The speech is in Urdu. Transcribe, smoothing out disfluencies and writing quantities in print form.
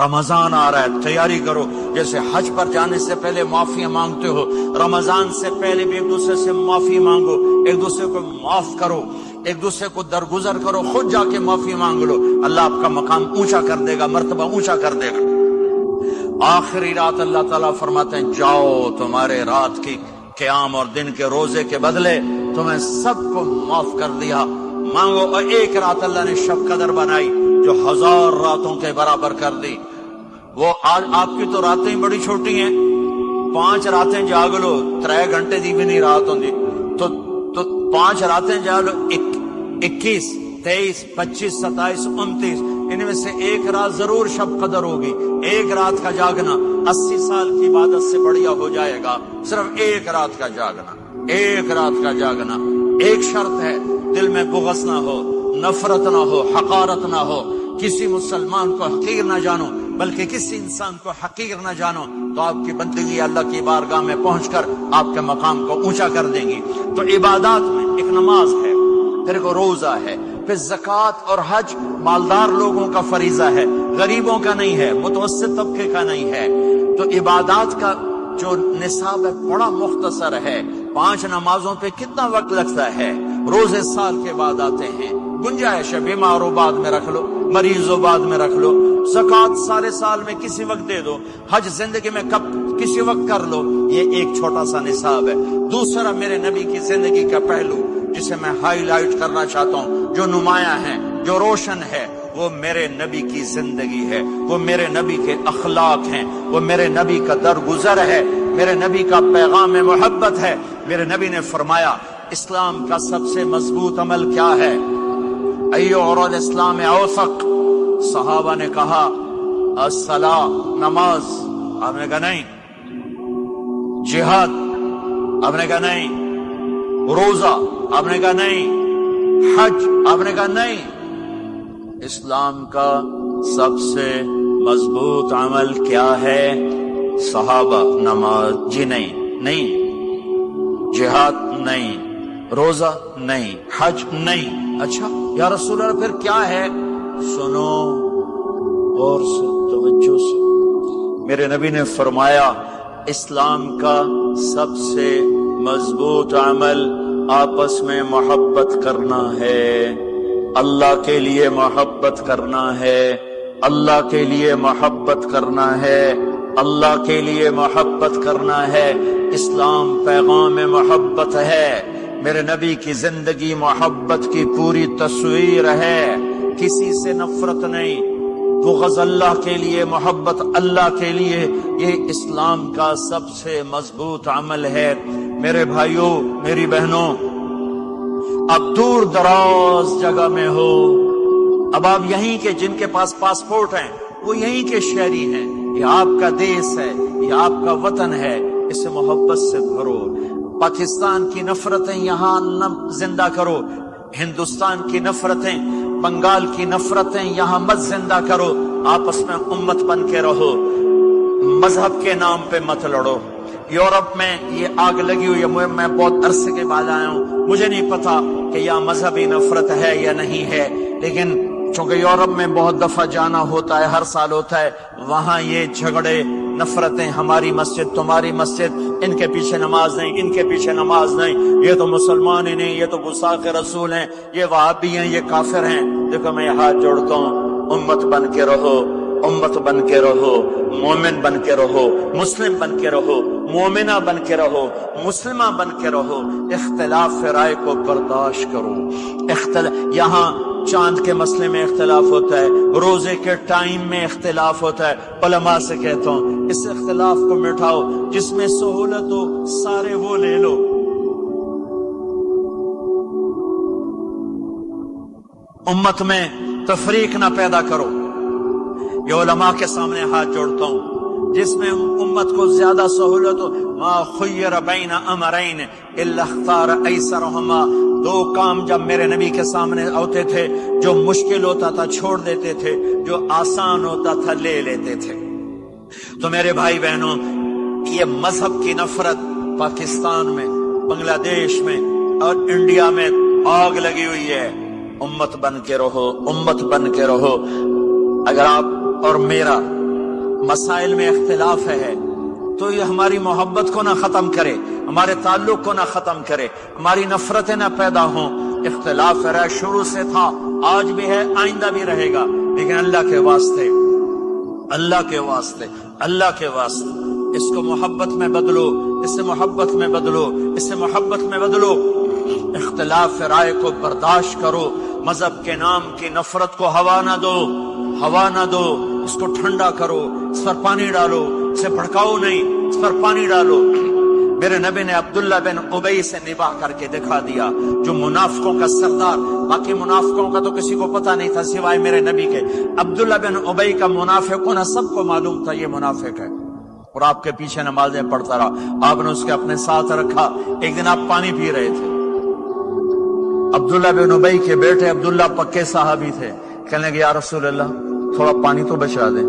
رمضان آ رہا ہے، تیاری کرو. جیسے حج پر جانے سے پہلے معافی مانگتے ہو، رمضان سے پہلے بھی ایک دوسرے سے معافی مانگو، ایک دوسرے کو معاف کرو، ایک دوسرے کو درگزر کرو، خود جا کے معافی مانگ لو. اللہ آپ کا مقام اونچا کر دے گا، مرتبہ اونچا کر دے گا. آخری رات اللہ تعالیٰ فرماتے ہیں جاؤ، تمہارے رات کی قیام اور دن کے روزے کے بدلے تمہیں سب کو معاف کر دیا. مانگو. اور ایک رات اللہ نے شب قدر بنائی جو 1000 راتوں کے برابر کر دی. وہ آج آپ کی تو راتیں ہی بڑی چھوٹی ہیں، 5 راتیں جاگ لو، 3 گھنٹے دی بھی نہیں رات ہوندی، تو 5 راتیں جاگ لو، 21 23 25 27 29، ان میں سے ایک رات ضرور شب قدر ہوگی. ایک رات کا جاگنا 80 سال کی عبادت سے بڑھیا ہو جائے گا. صرف ایک رات کا جاگنا، ایک رات کا جاگنا. ایک شرط ہے، دل میں بغض نہ ہو، نفرت نہ ہو، حقارت نہ ہو. کسی مسلمان کو حقیر نہ جانو، بلکہ کسی انسان کو حقیر نہ جانو، تو آپ کی بندگی اللہ کی بارگاہ میں پہنچ کر آپ کے مقام کو اونچا کر دیں گی. تو عبادات میں ایک نماز ہے، پھر ایک روزہ ہے، پھر زکوٰۃ اور حج مالدار لوگوں کا فریضہ ہے، غریبوں کا نہیں ہے، متوسط طبقے کا نہیں ہے. تو عبادات کا جو نصاب ہے بڑا مختصر ہے. 5 نمازوں پہ کتنا وقت لگتا ہے؟ روزے سال کے بعد آتے ہیں، گنجائش ہے، بیماروں بعد میں رکھ لو، مریضوں بعد میں رکھ لو. زکوٰۃ سارے سال میں کسی وقت دے دو، حج زندگی میں کب کسی وقت کر لو. یہ ایک چھوٹا سا نصاب ہے. دوسرا میرے نبی کی زندگی کا پہلو جسے میں ہائی لائٹ کرنا چاہتا ہوں، جو نمایاں ہے، جو روشن ہے، وہ میرے نبی کی زندگی ہے، وہ میرے نبی کے اخلاق ہیں، وہ میرے نبی کا درگزر ہے، میرے نبی کا پیغام محبت ہے. میرے نبی نے فرمایا اسلام کا سب سے مضبوط عمل کیا ہے؟ ایو اور الاسلام اوثق. صحابہ نے کہا الصلاۃ، نماز. آپ نے کہا نہیں. جہاد؟ آپ نے کہا نہیں. روزہ؟ آپ نے کہا نہیں. حج؟ آپ نے کہا نہیں. اسلام کا سب سے مضبوط عمل کیا ہے؟ صحابہ نماز. جی نہیں. جہاد نہیں. روزہ نہیں. حج نہیں. اچھا یا رسول اللہ پھر کیا ہے؟ سنو اور سے توجہ سے. میرے نبی نے فرمایا اسلام کا سب سے مضبوط عمل آپس میں محبت کرنا ہے. اللہ کے لیے محبت کرنا ہے، اللہ کے لیے محبت کرنا ہے، اللہ کے لیے محبت کرنا ہے. اسلام پیغام محبت ہے. میرے نبی کی زندگی محبت کی پوری تصویر ہے. کسی سے نفرت نہیں، بغض اللہ کے لیے، محبت اللہ کے لیے. یہ اسلام کا سب سے مضبوط عمل ہے. میرے بھائیوں، میری بہنوں، اب دور دراز جگہ میں ہو، اب آپ یہیں کے جن کے پاس پاسپورٹ ہیں وہ یہیں کے شہری ہیں. یہ آپ کا دیس ہے، یہ آپ کا وطن ہے، اسے محبت سے بھرو. پاکستان کی نفرتیں یہاں نہ زندہ کرو، ہندوستان کی نفرتیں، بنگال کی نفرتیں یہاں مت زندہ کرو. آپس میں امت بن کے رہو، مذہب کے نام پہ مت لڑو. یورپ میں یہ آگ لگی ہوئی ہے. میں بہت عرصے کے بعد آیا ہوں، مجھے نہیں پتا کہ یہاں مذہبی نفرت ہے یا نہیں ہے، لیکن چونکہ یورپ میں بہت دفعہ جانا ہوتا ہے، ہر سال ہوتا ہے، وہاں یہ جھگڑے، نفرتیں، ہماری مسجد تمہاری مسجد، ان کے پیچھے نماز نہیں، ان کے پیچھے نماز نہیں، یہ تو مسلمان ہی نہیں، یہ تو گستاخ رسول ہیں، یہ وہابی ہیں، یہ کافر ہیں. دیکھو میں ہاتھ جوڑتا ہوں، امت بن کے رہو، امت بن کے رہو، مومن بن کے رہو، مسلم بن کے رہو، مومنہ بن کے رہو، مسلمہ بن کے رہو. اختلاف رائے کو برداشت کرو. یہاں چاند کے مسئلے میں اختلاف ہوتا ہے، روزے کے ٹائم میں اختلاف ہوتا ہے. علماء سے کہتا ہوں اس اختلاف کو مٹھاؤ، جس میں سہولت ہو سارے وہ لے لو. امت میں تفریق نہ پیدا کرو. یہ علماء کے سامنے ہاتھ جوڑتا ہوں، جس میں امت کو زیادہ سہولت ہو. ما خیر بین امرین الا اختار ایسرہما. 2 کام جب میرے نبی کے سامنے ہوتے تھے، جو مشکل ہوتا تھا چھوڑ دیتے تھے، جو آسان ہوتا تھا لے لیتے تھے. تو میرے بھائی بہنوں، یہ مذہب کی نفرت پاکستان میں، بنگلہ دیش میں اور انڈیا میں آگ لگی ہوئی ہے. امت بن کے رہو، امت بن کے رہو. اگر آپ اور میرا مسائل میں اختلاف ہے تو یہ ہماری محبت کو نہ ختم کرے، ہمارے تعلق کو نہ ختم کرے، ہماری نفرتیں نہ پیدا ہوں۔ اختلاف ہے، شروع سے تھا، آج بھی ہے، آئندہ بھی رہے گا، لیکن اللہ کے واسطے، اللہ کے واسطے، اللہ کے واسطے اس کو محبت میں بدلو، اس سے محبت میں بدلو، اس سے محبت میں بدلو۔ اختلاف رائے کو برداشت کرو، مذہب کے نام کی نفرت کو ہوا نہ دو، ہوا نہ دو، اس کو ٹھنڈا کرو، اس پر پانی ڈالو، اسے بھڑکاؤ نہیں، اس پر پانی ڈالو۔ میرے نبی نے عبداللہ بن ابی سے نباہ کر کے دکھا دیا، جو منافقوں کا سردار، باقی منافقوں کا تو کسی کو پتہ نہیں تھا سوائے میرے نبی کے، عبداللہ بن ابی کا منافق ہونا سب کو معلوم تھا، یہ منافق ہے، اور آپ کے پیچھے نمازیں پڑھتا رہا، آپ نے اس کے اپنے ساتھ رکھا۔ ایک دن آپ پانی پی رہے تھے، عبداللہ بن ابی کے بیٹے عبداللہ پکے صحابی تھے، کہنے لگے یا رسول اللہ تھوڑا پانی تو بچا دیں۔